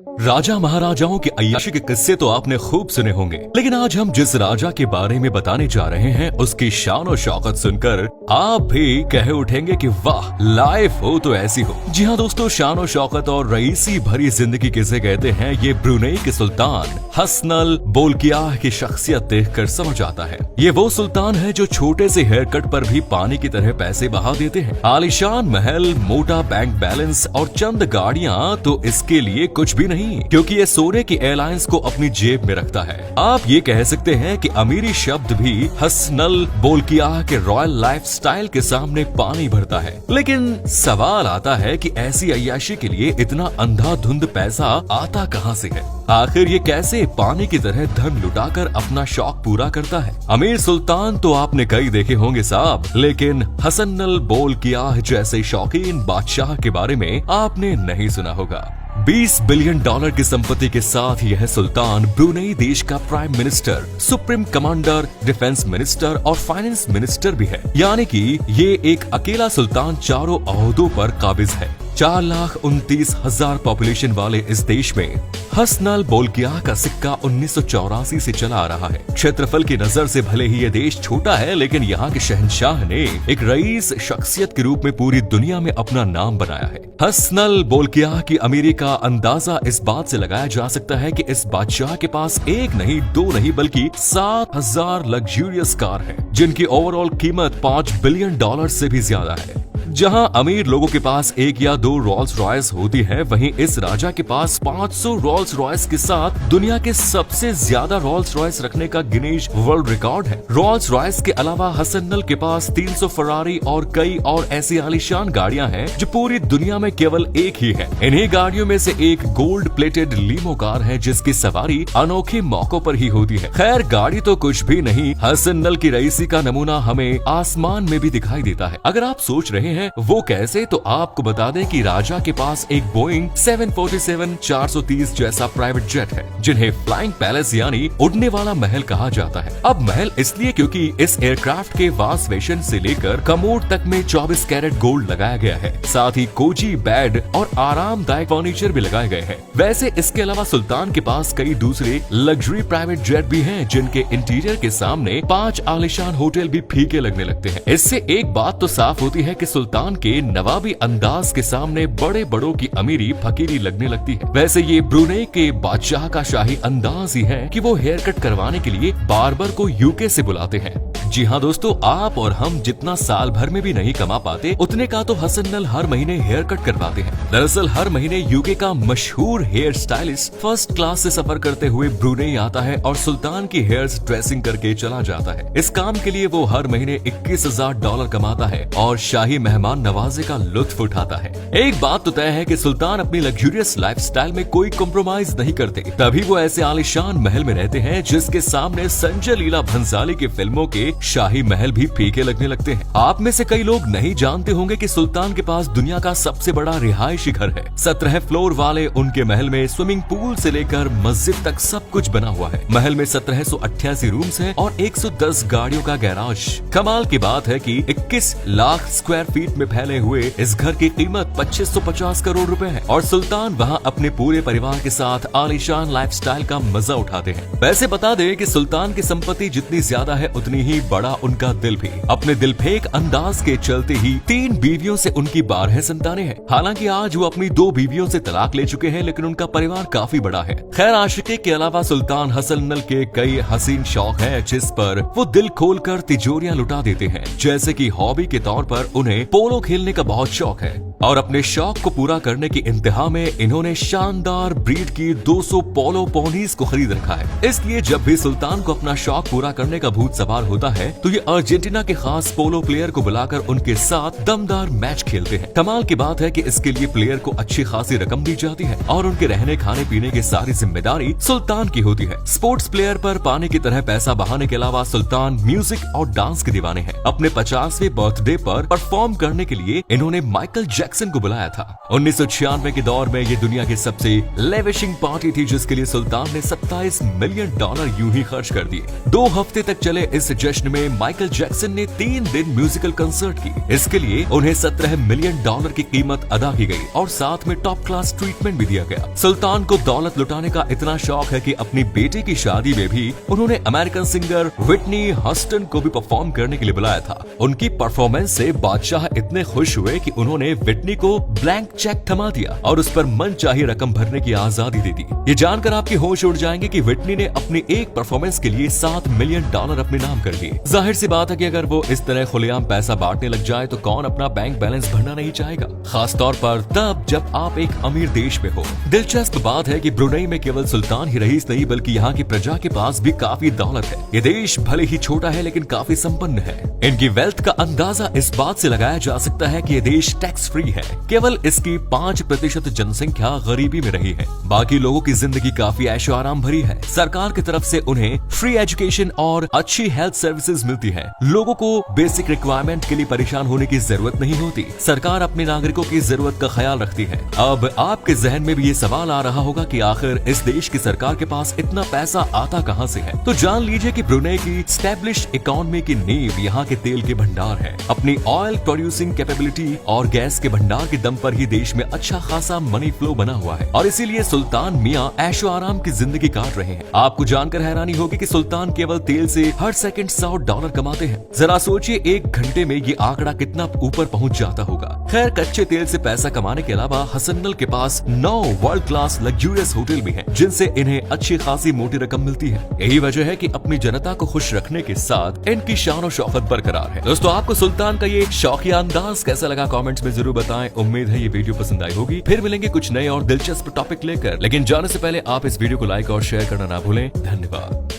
राजा महाराजाओं की अय्याशी के किस्से तो आपने खूब सुने होंगे, लेकिन आज हम जिस राजा के बारे में बताने जा रहे हैं उसकी शान और शौकत सुनकर आप भी कह उठेंगे कि वाह, लाइफ हो तो ऐसी हो। जी हाँ दोस्तों, शान और शौकत और रईसी भरी जिंदगी किसे कहते हैं, ये ब्रुनेई के सुल्तान हसनल बोल्कियाह की शख्सियत देखकर समझ आता है। ये वो सुल्तान है जो छोटे से हेयर कट पर भी पानी की तरह पैसे बहा देते हैं। आलीशान महल, मोटा बैंक बैलेंस और चंद गाड़ियां तो इसके लिए कुछ भी नहीं, क्योंकि ये सोने की एयरलाइंस को अपनी जेब में रखता है। आप ये कह सकते हैं कि अमीरी शब्द भी हसनल बोल्कियाह के रॉयल लाइफस्टाइल के सामने पानी भरता है। लेकिन सवाल आता है कि ऐसी अय्याशी के लिए इतना अंधाधुंध पैसा आता कहां से है? आखिर ये कैसे पानी की तरह धन लुटाकर अपना शौक पूरा करता है? अमीर सुल्तान तो आपने कई देखे होंगे साहब, लेकिन हसनल बोल्कियाह जैसे शौकीन बादशाह के बारे में आपने नहीं सुना होगा। 20 बिलियन डॉलर की संपत्ति के साथ यह सुल्तान ब्रुनेई देश का prime minister, supreme commander, defence minister और फाइनेंस मिनिस्टर भी है। यानी कि ये एक अकेला सुल्तान चारों ओहदों पर काबिज है। 4,29,000 पॉपुलेशन वाले इस देश में हसनल बोल्कियाह का सिक्का 1984 से चला आ रहा है। क्षेत्रफल की नजर से भले ही ये देश छोटा है, लेकिन यहाँ के शहंशाह ने एक रईस शख्सियत के रूप में पूरी दुनिया में अपना नाम बनाया है। हसनल बोल्कियाह की अमीरी का अंदाजा इस बात से लगाया जा सकता है कि इस बादशाह के पास एक नहीं, दो नहीं, बल्कि 7,000 लग्जूरियस कार है, जिनकी ओवरऑल कीमत 5 बिलियन डॉलर से भी ज्यादा है। जहां अमीर लोगों के पास एक या दो रोल्स रॉयस होती है, वहीं इस राजा के पास 500 रोल्स रॉयस के साथ दुनिया के सबसे ज्यादा रोल्स रॉयस रखने का गिनीज वर्ल्ड रिकॉर्ड है। रोल्स रॉयस के अलावा हसनल के पास 300 फरारी और कई और ऐसी आलीशान गाड़ियां हैं जो पूरी दुनिया में केवल एक ही है। इन्हीं गाड़ियों में से एक गोल्ड प्लेटेड लीमो कार है, जिसकी सवारी अनोखे मौकों पर ही होती है। खैर, गाड़ी तो कुछ भी नहीं, हसनल की रईसी का नमूना हमें आसमान में भी दिखाई देता है। अगर आप सोच रहे हैं वो कैसे, तो आपको बता दें कि राजा के पास एक बोइंग 747-430 जैसा प्राइवेट जेट है, जिन्हें फ्लाइंग पैलेस यानी उड़ने वाला महल कहा जाता है। अब महल इसलिए क्योंकि इस एयरक्राफ्ट के वाशबेसिन से लेकर कमोड तक में 24 कैरेट गोल्ड लगाया गया है। साथ ही कोजी बेड और आरामदायक फर्नीचर भी लगाए गए हैं। वैसे इसके अलावा सुल्तान के पास कई दूसरे लग्जरी प्राइवेट जेट भी हैं, जिनके इंटीरियर के सामने 5 आलीशान होटल भी फीके लगने लगते हैं। इससे एक बात तो साफ होती है कि सुल्तान के नवाबी अंदाज के सामने बड़े बड़ों की अमीरी फकीरी लगने लगती है। वैसे ये ब्रुनेई के बादशाह का शाही अंदाज ही है कि वो हेयर कट करवाने के लिए बार्बर को यूके से बुलाते हैं। जी हाँ दोस्तों, आप और हम जितना साल भर में भी नहीं कमा पाते, उतने का तो हसनल हर महीने हेयर कट करवाते हैं। दरअसल हर महीने यूके का मशहूर हेयर स्टाइलिस्ट फर्स्ट क्लास से सफर करते हुए ब्रुनेई आता है और सुल्तान की हेयर ड्रेसिंग करके चला जाता है। इस काम के लिए वो हर महीने 21,000 डॉलर कमाता है और शाही मेहमान नवाजे का लुत्फ उठाता है। एक बात तो तय है कि सुल्तान अपनी लग्जूरियस लाइफस्टाइल में कोई कॉम्प्रोमाइज नहीं करते, तभी वो ऐसे आलीशान महल में रहते हैं जिसके सामने संजय लीला भंसाली की फिल्मों के शाही महल भी फीके लगने लगते हैं। आप में से कई लोग नहीं जानते होंगे कि सुल्तान के पास दुनिया का सबसे बड़ा रिहायशी घर है। 17 फ्लोर वाले उनके महल में स्विमिंग पूल से लेकर मस्जिद तक सब कुछ बना हुआ है। महल में 1788 रूम्स हैं और 110 गाड़ियों का गैराज। कमाल की बात है कि 21 लाख स्क्वायर फीट में फैले हुए इस घर की कीमत 2550 करोड़ रुपए है और सुल्तान वहाँ अपने पूरे परिवार के साथ आलीशान लाइफस्टाइल का मजा उठाते हैं। वैसे बता दें कि सुल्तान की संपत्ति जितनी ज्यादा है, उतनी ही बड़ा उनका दिल भी। अपने दिलफेक अंदाज के चलते ही 3 बीवियों से उनकी 12 संतानें हैं। हालांकि आज वो अपनी 2 बीवियों से तलाक ले चुके हैं, लेकिन उनका परिवार काफी बड़ा है। खैर, आशिकी के अलावा सुल्तान हसनल के कई हसीन शौक हैं, जिस पर वो दिल खोलकर तिजोरियां लुटा देते हैं। जैसे कि हॉबी के तौर पर उन्हें पोलो खेलने का बहुत शौक है और अपने शौक को पूरा करने की इंतहा में इन्होंने शानदार ब्रीड की 200 पोलो पोनीज को खरीद रखा है। इसलिए जब भी सुल्तान को अपना शौक पूरा करने का भूत सवार होता है, तो ये अर्जेंटीना के खास पोलो प्लेयर को बुलाकर उनके साथ दमदार मैच खेलते हैं। कमाल की बात है कि इसके लिए प्लेयर को अच्छी खासी रकम दी जाती है और उनके रहने खाने पीने की सारी जिम्मेदारी सुल्तान की होती है। स्पोर्ट्स प्लेयर पर पानी की तरह पैसा बहाने के अलावा सुल्तान म्यूजिक और डांस के दीवाने हैं। अपने 50वें बर्थडे पर परफॉर्म करने के लिए इन्होंने माइकल जैक्सन जैक्सन को बुलाया था। 1996 के दौर में ये दुनिया की सबसे लेविशिंग पार्टी थी, जिसके लिए सुल्तान ने $27 मिलियन यूं ही खर्च कर दिए। 2 हफ्ते तक चले इस जश्न में माइकल जैक्सन ने 3 दिन म्यूजिकल कंसर्ट की। इसके लिए उन्हें $17 मिलियन की कीमत अदा की गई और साथ में टॉप क्लास ट्रीटमेंट भी दिया गया। सुल्तान को दौलत लुटाने का इतना शौक है कि अपनी बेटी की शादी में भी उन्होंने अमेरिकन सिंगर व्हिटनी ह्यूस्टन को भी परफॉर्म करने के लिए बुलाया था। उनकी परफॉर्मेंस से बादशाह इतने खुश हुए कि उन्होंने व्हिटनी को ब्लैंक चेक थमा दिया और उस पर मनचाही रकम भरने की आजादी दे दी। ये जानकर आपके होश उड़ जाएंगे कि व्हिटनी ने अपनी एक परफॉर्मेंस के लिए $7 मिलियन अपने नाम कर लिए। जाहिर सी बात है कि अगर वो इस तरह खुलेआम पैसा बांटने लग जाए तो कौन अपना बैंक बैलेंस भरना नहीं चाहेगा, खास तौर पर तब जब आप एक अमीर देश में हो। दिलचस्प बात है कि ब्रुनेई में केवल सुल्तान ही रईस नहीं बल्कि यहाँ की प्रजा के पास भी काफी दौलत है। ये देश भले ही छोटा है लेकिन काफी संपन्न है। इनकी वेल्थ का अंदाजा इस बात से लगाया जा सकता है कि ये देश टैक्स फ्री है। केवल इसकी 5% जनसंख्या गरीबी में रही है। बाकी लोगों की जिंदगी काफी ऐशो आराम भरी है। सरकार की तरफ से उन्हें फ्री एजुकेशन और अच्छी हेल्थ सर्विसेज मिलती है। लोगों को बेसिक रिक्वायरमेंट के लिए परेशान होने की जरूरत नहीं होती। सरकार अपने नागरिकों की जरूरत का ख्याल रखती है। अब आपके जहन में भी ये सवाल आ रहा होगा कि आखिर इस देश की सरकार के पास इतना पैसा आता कहां से है। तो जान लीजिए कि ब्रुनेई की स्टैब्लिश्ड इकोनॉमी की नींव यहाँ के तेल के भंडार है। अपनी ऑयल प्रोड्यूसिंग कैपेबिलिटी और गैस के भंडार के दम पर ही देश में अच्छा खासा मनी फ्लो बना हुआ है और इसीलिए सुल्तान मियां ऐशो आराम की जिंदगी काट रहे हैं। आपको जानकर हैरानी होगी कि सुल्तान केवल तेल से हर सेकंड $100 कमाते हैं। जरा सोचिए 1 घंटे में ये आंकड़ा कितना ऊपर पहुंच जाता होगा। खैर, कच्चे तेल से पैसा कमाने के अलावा हसनल के पास 9 वर्ल्ड क्लास लग्जूरियस होटल भी हैं, जिनसे इन्हें अच्छी खासी मोटी रकम मिलती है। यही वजह है कि अपनी जनता को खुश रखने के साथ इनकी शान और शौकत बरकरार है। दोस्तों, आपको सुल्तान का ये शौकिया अंदाज कैसा लगा कमेंट्स में जरूर बताएं। उम्मीद है ये वीडियो पसंद आई होगी। फिर मिलेंगे कुछ नए और दिलचस्प टॉपिक लेकर, लेकिन जाने से पहले आप इस वीडियो को लाइक और शेयर करना ना भूलें। धन्यवाद।